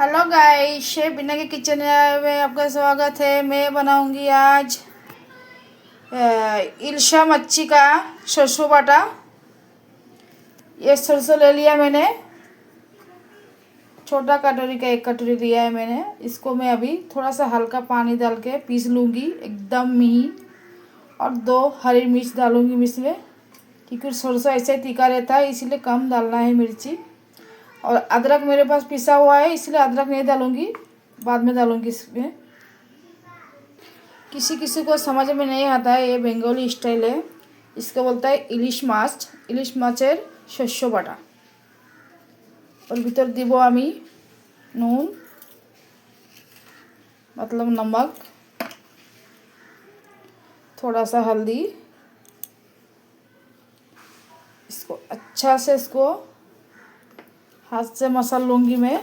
Hello guys, chef बिना के kitchen में आपका स्वागत है। मैं बनाऊंगी आज इल्शा मच्छी का सरसों बाटा। ये सरसों ले लिया मैंने, छोटा कटोरी का एक कटोरी लिया है मैंने। इसको मैं अभी थोड़ा सा हल्का पानी डाल के पीस लूँगी एकदम मिही, और 2 हरी मिर्च डालूँगी इसमें, क्योंकि सरसों ऐसे तीखा रहता है इसीलिए कम डालना है मिर्ची। और अदरक मेरे पास पिसा हुआ है इसलिए अदरक नहीं डालूँगी, बाद में डालूँगी इसमें। किसी किसी को समझ में नहीं आता है, ये बंगाली स्टाइल है। इसको बोलता है इलिश माछेर शस्य बाटा। और भीतर দিব আমি নুন, मतलब नमक, थोड़ा सा हल्दी। इसको अच्छा से इसको हाथ से मसल लूँगी मैं।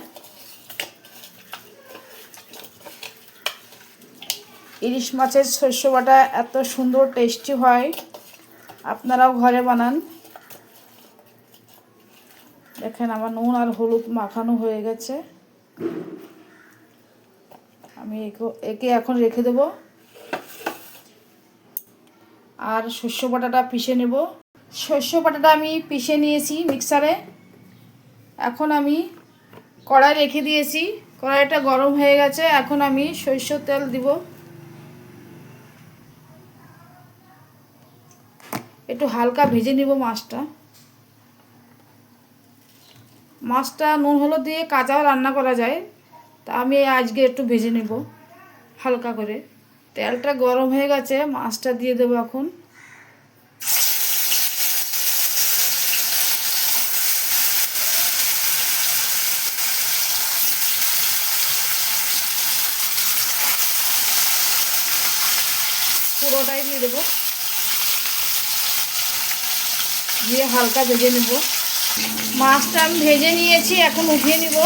इलिश माছের শস্য বাটা এত সুন্দর টেস্টি হয়, আপনারাও ঘরে বানান। দেখেন আমার নুন আর হলুদ মাখানো হয়ে গেছে। আমি একে এখন রেখে দেব আর শস্য বাটাটা পিষে নেব। শস্য বাটাটা আমি পিষে নিয়েছি মিক্সারে। এখন আমি কড়াই রেখে দিয়েছি, কড়াইটা গরম হয়ে গেছে। এখন আমি সরষের তেল দিব, একটু হালকা ভেজে নিব মাছটা নুন হলুদ দিয়ে কাঁচাও রান্না করা যায়, তা আমি আজকে একটু ভেজে নেব হালকা করে। তেলটা গরম হয়ে গেছে, মাছটা দিয়ে দেবো এখন। পুরোটাই দিয়ে দেবো, দিয়ে হালকা ভেজে নেব। মাছটা আমি ভেজে নিয়েছি, এখন উঠিয়ে নিব।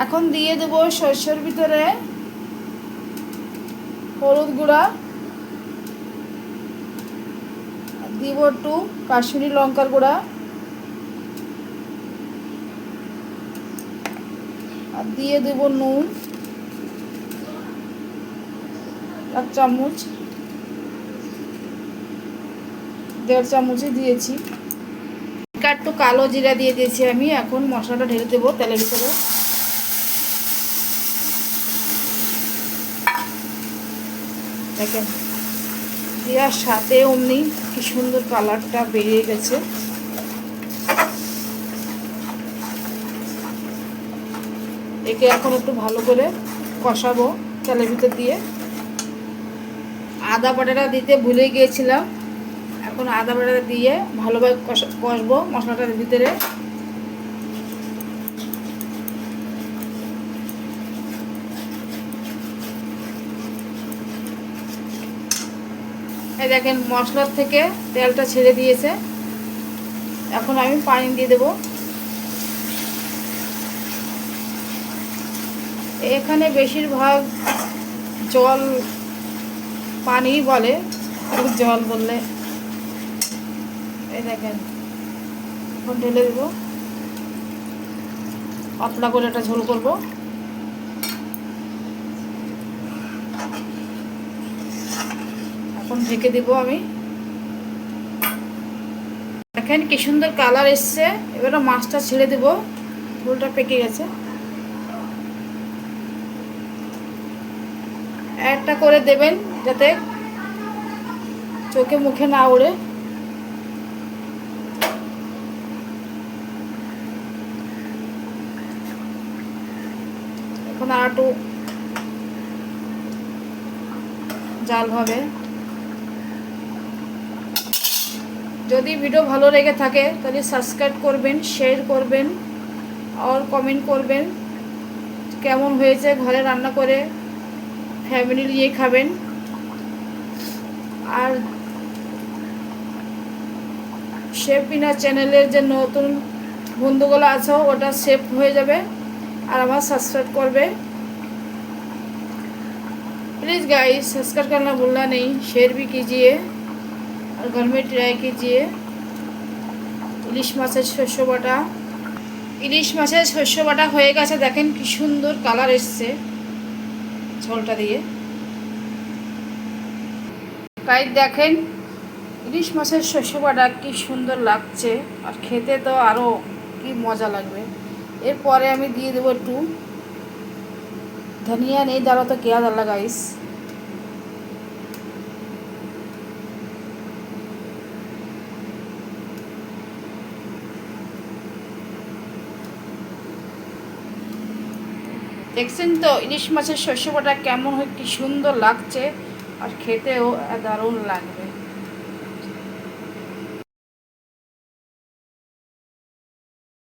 এখন দিয়ে দেব সরষের ভিতরে হলুদ গুঁড়া, দিব একটু কাশ্মীরি লঙ্কার গুঁড়া, আর দিয়ে দেব নুন 1 চামচ, 1.5 চামচই দিয়েছি। একটু কালো জিরা দিয়ে দিয়েছি আমি। এখন মশলাটা ঢেলে দেবো তেলের ভিতরে। দেখেন দেওয়ার সাথে অমনি কি সুন্দর কালারটা বেরিয়ে গেছে। একে এখন একটু ভালো করে কষাবো তেলের ভিতর দিয়ে। আদা বাটাটা দিতে ভুলে গিয়েছিলাম, এখন আদা বাটাটা দিয়ে ভালোভাবে কষবো মশলাটার ভিতরে। এই দেখেন মশলার থেকে তেলটা ছেড়ে দিয়েছে। এখন আমি পানি দিয়ে দেব। এখানে বেশিরভাগ জল পানি বলে, জল বললে। এই দেখেন এখন ঢেলে দেবো, পাতলা করে একটা ঝোল করবো। এখন ঢেকে দিব আমি। দেখেন কি সুন্দর কালার এসছে। এবারে মাছটা ছেড়ে দেব, ঝোলটা পেকে গেছে। একটা করে দেবেন যাতে চোখে মুখে না উড়ে। এখন আর একটু জাল হবে। যদি ভিডিও ভালো লেগে থাকে তাহলে সাবস্ক্রাইব করবেন, শেয়ার করবেন আর কমেন্ট করবেন কেমন হয়েছে। ঘরে রান্না করে ফ্যামিলি নিয়ে খাবেন। আর শেফ বিনা চ্যানেলের যে নতুন বন্ধুগুলো আছে ওটা সেভ হয়ে যাবে আর আমার সাবস্ক্রাইব করবে। प्लीज़ गाइस सब्सक्राइब करना भूलना नहीं, शेयर भी कीजिए और घर में ट्राई कीजिए। ইলিশ মাছের শস্য বাটা, ইলিশ মাছের শস্য বাটা হয়ে গেছে। দেখেন কি সুন্দর কালার এসছে ঝোলটা দিয়ে। তাই দেখেন ইলিশ মাছের শস্য বাটা কি সুন্দর লাগছে, আর খেতে তো আরও কি মজা লাগবে। এরপরে আমি দিয়ে দেবো একটু धनिया, नहीं डालो तो क्या डाला गाइस। দেখছেন তো ইলিশ মাছের শস্য বাটা কেমন হয়, কি সুন্দর লাগছে আর খেতেও দারুণ লাগবে।